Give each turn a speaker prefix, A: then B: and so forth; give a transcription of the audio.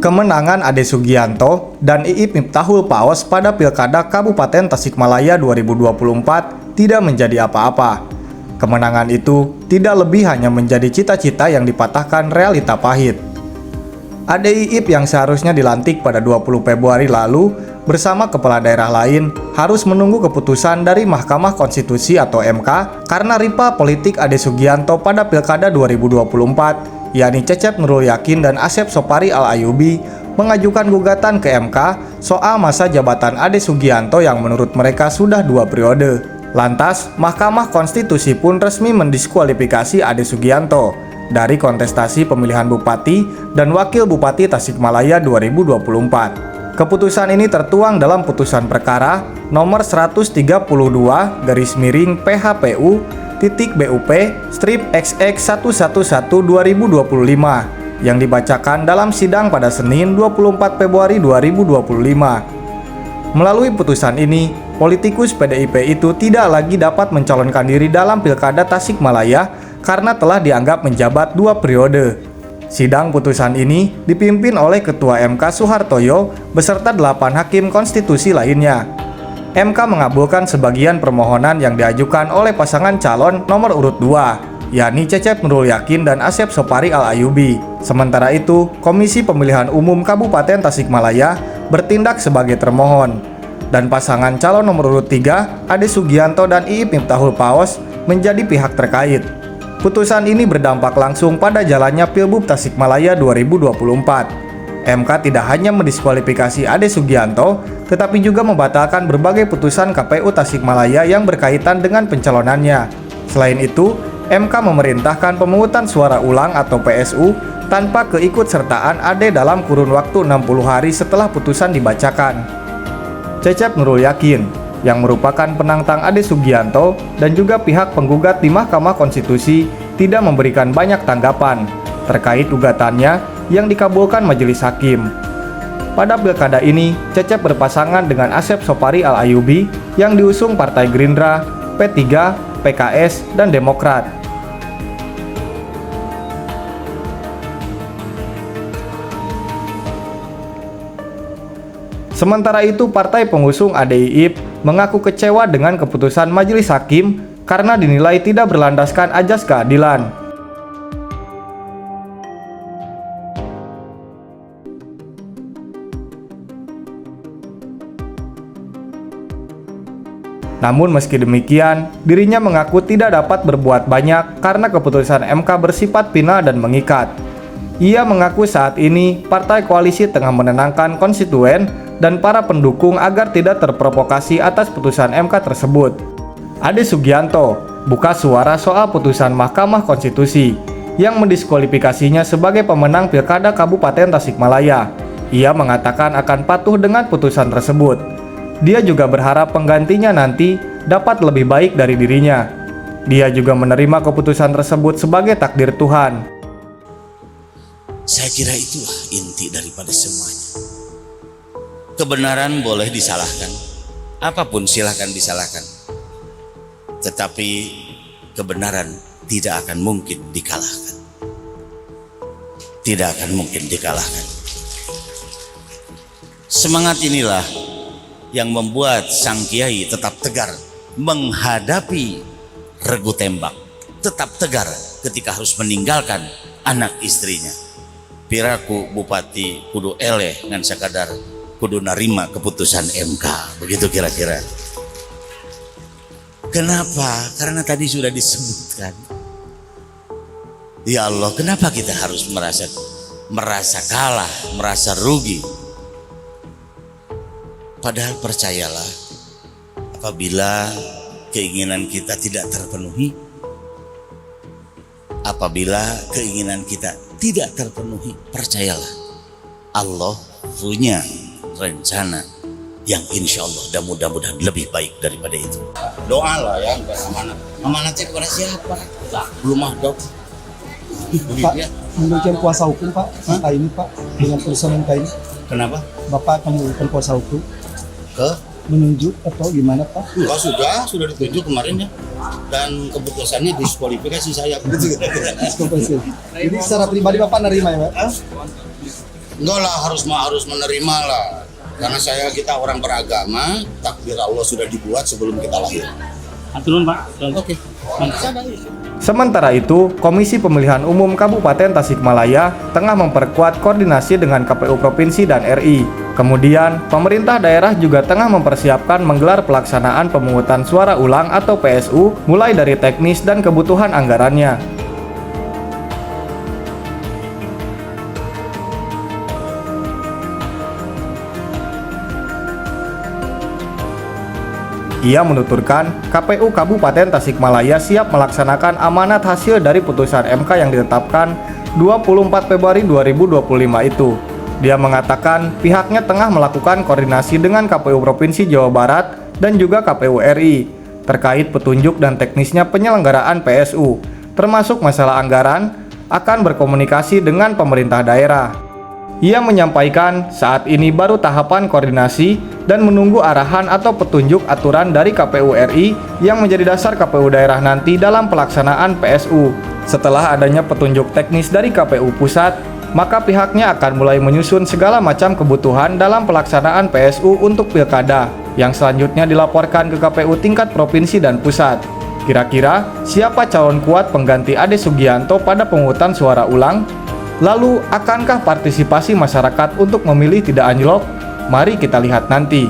A: kemenangan Ade Sugianto dan Iip Miftahul Paos pada Pilkada Kabupaten Tasikmalaya 2024 tidak menjadi apa-apa. Kemenangan itu tidak lebih hanya menjadi cita-cita yang dipatahkan realita pahit. Ade Iip yang seharusnya dilantik pada 20 Februari lalu bersama kepala daerah lain harus menunggu keputusan dari Mahkamah Konstitusi atau MK karena rival politik Ade Sugianto pada Pilkada 2024 yakni Cecep Nurul Yakin dan Asep Sopari Al-Ayubi mengajukan gugatan ke MK soal masa jabatan Ade Sugianto yang menurut mereka sudah 2 periode. Lantas, Mahkamah Konstitusi pun resmi mendiskualifikasi Ade Sugianto dari kontestasi pemilihan Bupati dan Wakil Bupati Tasikmalaya 2024. Keputusan ini tertuang dalam putusan perkara nomor 132/BUP-BUP-XX11/2025 yang dibacakan dalam sidang pada Senin 24 Februari 2025. Melalui putusan ini, politikus PDIP itu tidak lagi dapat mencalonkan diri dalam Pilkada Tasikmalaya karena telah dianggap menjabat 2 periode. Sidang putusan ini dipimpin oleh Ketua MK Suhartoyo beserta 8 hakim konstitusi lainnya. MK mengabulkan sebagian permohonan yang diajukan oleh pasangan calon nomor urut 2, yakni Cecep Nurul Yakin dan Asep Sopari Al-Ayubi. Sementara itu, Komisi Pemilihan Umum Kabupaten Tasikmalaya bertindak sebagai termohon. Dan pasangan calon nomor urut 3, Ade Sugianto dan Iip Miftahul Paos menjadi pihak terkait. Putusan ini berdampak langsung pada jalannya Pilbub Tasikmalaya 2024. MK tidak hanya mendiskualifikasi Ade Sugianto, tetapi juga membatalkan berbagai putusan KPU Tasikmalaya yang berkaitan dengan pencalonannya. Selain itu, MK memerintahkan pemungutan suara ulang atau PSU tanpa keikutsertaan Ade dalam kurun waktu 60 hari setelah putusan dibacakan. Cecep Nurul Yakin yang merupakan penantang Ade Sugianto dan juga pihak penggugat di Mahkamah Konstitusi tidak memberikan banyak tanggapan terkait gugatannya yang dikabulkan majelis hakim. Pada pilkada ini, Cecep berpasangan dengan Asep Sopari Al-Ayubi yang diusung Partai Gerindra, P3, PKS, dan Demokrat. Sementara itu, partai pengusung Ade Iip mengaku kecewa dengan keputusan majelis hakim karena dinilai tidak berlandaskan ajas keadilan. Namun meski demikian, dirinya mengaku tidak dapat berbuat banyak karena keputusan MK bersifat final dan mengikat. Ia mengaku saat ini partai koalisi tengah menenangkan konstituen dan para pendukung agar tidak terprovokasi atas putusan MK tersebut. Ade Sugianto buka suara soal putusan Mahkamah Konstitusi yang mendiskualifikasinya sebagai pemenang Pilkada Kabupaten Tasikmalaya. Ia mengatakan akan patuh dengan putusan tersebut. Dia juga berharap penggantinya nanti dapat lebih baik dari dirinya. Dia juga menerima keputusan tersebut sebagai takdir Tuhan.
B: Saya kira itulah inti daripada semuanya. Kebenaran boleh disalahkan, apapun silahkan disalahkan, tetapi kebenaran tidak akan mungkin dikalahkan. Tidak akan mungkin dikalahkan. Semangat inilah yang membuat sang kiai tetap tegar menghadapi regu tembak, tetap tegar ketika harus meninggalkan anak istrinya. Piraku Bupati kudu eleh ngan sakadar kudu narima keputusan MK, begitu kira-kira. Kenapa? Karena tadi sudah disebutkan. Ya Allah, kenapa kita harus merasa kalah, merasa rugi? Padahal percayalah, apabila keinginan kita tidak terpenuhi, apabila keinginan kita tidak terpenuhi, percayalah, Allah punya rencana yang insya Allah dan mudah-mudahan lebih baik daripada itu. Doa lah ya, amanat. Amanatnya kepada siapa? Belum ada.
C: Pak, memberikan kuasa hukum Pak, MK ini Pak, dengan putusan MK ini.
B: Kenapa?
C: Bapak akan memberikan kuasa hukum
B: Ke?
C: menunjuk atau gimana Pak?
B: Oh, sudah ditunjuk kemarin ya. Dan keputusannya diskualifikasi saya.
C: Jadi secara pribadi Bapak nerima ya Pak?
D: Enggak lah, harus menerima lah. Karena kita orang beragama, takdir Allah sudah dibuat sebelum kita lahir.
E: Aturun Pak.
D: Oke.
A: Sementara itu, Komisi Pemilihan Umum Kabupaten Tasikmalaya tengah memperkuat koordinasi dengan KPU Provinsi dan RI. Kemudian, pemerintah daerah juga tengah mempersiapkan menggelar pelaksanaan pemungutan suara ulang atau PSU mulai dari teknis dan kebutuhan anggarannya. Ia menuturkan, KPU Kabupaten Tasikmalaya siap melaksanakan amanat hasil dari putusan MK yang ditetapkan 24 Februari 2025 itu. Dia mengatakan pihaknya tengah melakukan koordinasi dengan KPU Provinsi Jawa Barat dan juga KPU RI terkait petunjuk dan teknisnya penyelenggaraan PSU, termasuk masalah anggaran, akan berkomunikasi dengan pemerintah daerah. Ia menyampaikan saat ini baru tahapan koordinasi dan menunggu arahan atau petunjuk aturan dari KPU RI yang menjadi dasar KPU daerah nanti dalam pelaksanaan PSU. Setelah adanya petunjuk teknis dari KPU pusat, maka pihaknya akan mulai menyusun segala macam kebutuhan dalam pelaksanaan PSU untuk pilkada yang selanjutnya dilaporkan ke KPU tingkat provinsi dan pusat. Kira-kira siapa calon kuat pengganti Ade Sugianto pada pemungutan suara ulang? Lalu, akankah partisipasi masyarakat untuk memilih tidak anjlok? Mari kita lihat nanti.